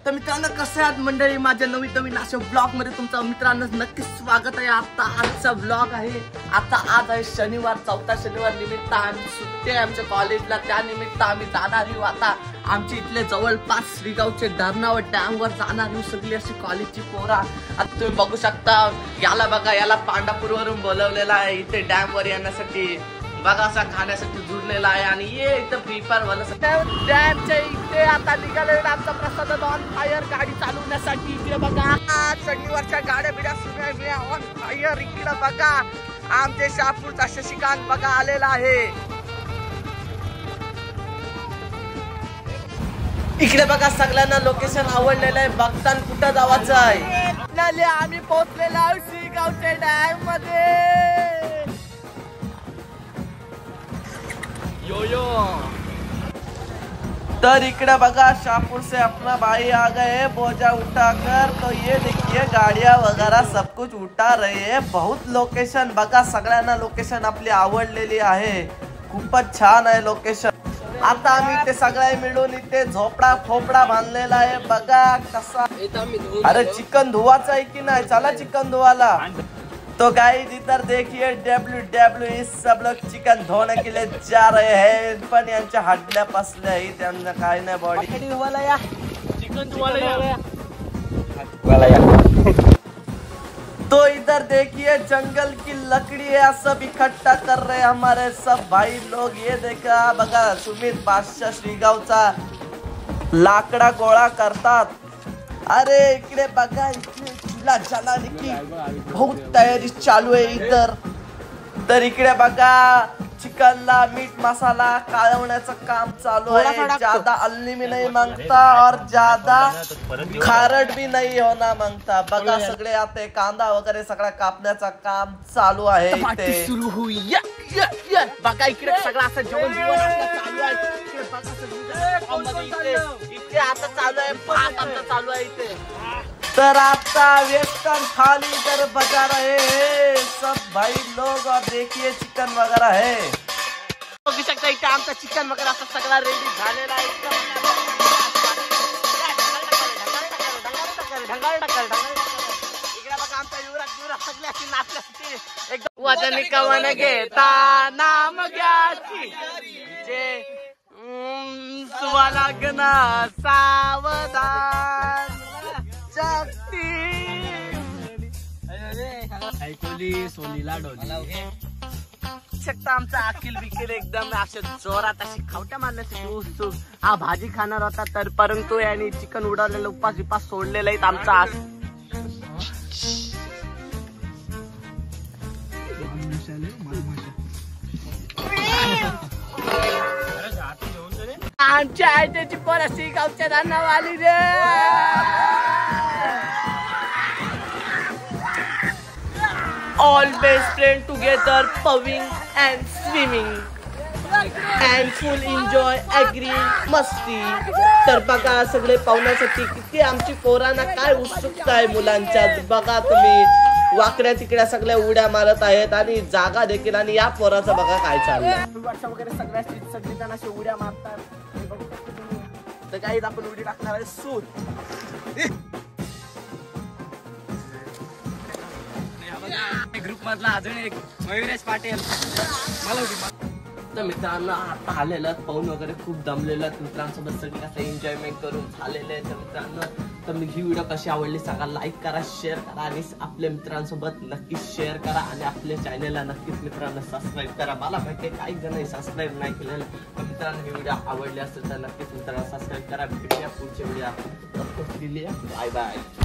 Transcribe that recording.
तर मित्रांनो कसे आहात मंडळी, माझ्या नवीन अशा ब्लॉग मध्ये तुमचं मित्रांनो नक्कीच स्वागत आहे। आता आजचा ब्लॉग आहे। आज आहे शनिवार, चौथा शनिवार निमित्त आम्ही सुट्टी आहे आमच्या कॉलेजला, त्या निमित्त आम्ही जाणार आहोत आता आमच्या इथले जवळपास श्रीगावचे धरणावर डॅम वर जाणार आहोत सगळी अशी कॉलेजची पोरा। आता तुम्ही बघू शकता, याला बघा, याला पांडापूरवरून बोलवलेला आहे इथे डॅम वर येण्यासाठी, बघा असा खाण्यासाठी जुडलेला आहे आणि ये इथं फ्री फायर वाला डॅमच्या इथे आता निघाले आमचा प्रसाद ऑन फायर गाडी चालवण्यासाठी। इकडे बघा शनिवारच्या गाड्या बिड्या सुरू ऑन फायर। इकडे बघा आमचे शहापूरचा शशिकांत बघा आलेला आहे। इकडे बघा सगळ्यांना लोकेशन आवडलेलं आहे, बघतान कुठं जावायचं आहे। आम्ही पोहोचलेलो आहोत श्रीगावच्या डॅम मध्ये। तर इकडे बघा शाहपुर से अपना भाई आ गए बोझा उठाकर, तो ये देखिए गाड़ियां वगैरह सब कुछ उठा रहे हैं। बहुत लोकेशन बघा, सगळ्यांना लोकेशन आपली आवडलेली आहे, खूपच छान आहे लोकेशन। आता आम्ही इथे सगळे मिळून इथे झोपडा फोपडा बांधलेला आहे, बघा कसा। अरे चिकन धुवाचा आहे की नाही, चला चिकन धुवाला। तो गाइस इधर देखिए WWE सब लोग चिकन धोने के लिए जा रहे हैं, पण यांच्या हड्ड्या पसल्या ही त्यांना काय नाही बॉडी चिकन धुवाला या। तो इधर देखिए जंगल की लकड़ी है, सब इकट्ठा कर रहे हैं हमारे सब भाई लोग। ये देखा बघा सुमित बादशाह श्रीगावचा लाकडा गोळा करतात। अरे इकडे बघा, इकडे चुला जलाने की बहुत तयारी चालू है इधर। तर इकडे बघा चिकनला मीठ मसाला कालवण्याचं काम चालू आहे। ज्यादा अल्ली भी नहीं मांगता और ज्यादा खारट भी नहीं होना मांगता। बघा सगळे आता कांदा वगैरे सगळा कापण्याचं काम चालू आहे इथे। सुरू हुई बघा इकडे सगळं असं जेवण चालू आहे। इथे आता चालू आहे भात आमचा चालू आहे इथे। तर आता वेस्टर्न थाली इधर बजा रहे हैं सब भाई लोग, और देखिए चिकन वगैरह है, बघू शकता इथे आमचा चिकन वगैरह असं सगळा रेडी झालेला आहे। इकडे बघा आमचा युवराज सगळे अशी नाचल्यासाठी एकदम वजन कवन घेता नाम घ्याची जे तुम्हाला गना सावधान शकता आमचा अखिल बिखिल एकदम असे जोरात अशी खावट्या मारण्यासाठी उत्सुक हा भाजी खाणार होता, तर परंतु यांनी चिकन उडवलेलं उपास विपास सोडलेलं आहे आमचा। आमच्या आयत्याची परस्ती गावच्या धानावर आली रे। All best friends together, pawing and swimming and full enjoy, agree, मस्ती। तर बघा सगळे पाहुण्यासाठी किती आमची पोरांना काय उत्सुकता आहे मुलांच्यात, बघा तुम्ही वाकड्या तिकड्या सगळ्या उड्या मारत आहेत आणि जागा देखील, आणि या पोराचं बघा काय चाललंय वगैरे सगळ्या सगळी जण असे उड्या मारतात। तर काही आपण उडी टाकणार आहे सूट ग्रुप मधला अजून एक मयुरेश पाटील। तर मित्रांनो आता आलेलं पाहून वगैरे खूप दमलेलं मित्रांसोबत सगळी कसं एन्जॉयमेंट करून झालेलं आहे। तर मित्रांनो तर मी ही व्हिडिओ कशी आवडली सांगा, लाईक करा, शेअर करा आणि आपल्या मित्रांसोबत नक्कीच शेअर करा आणि आपल्या चॅनलला नक्कीच मित्रांनो सबस्क्राईब करा। मला माहिती आहे काही जण सबस्क्राईब नाही केलेलं, तर मित्रांनो ही व्हिडिओ आवडली असेल तर नक्कीच मित्रांनो सबस्क्राईब करा। भेटूया पुढच्या व्हिडिओ, बाय बाय।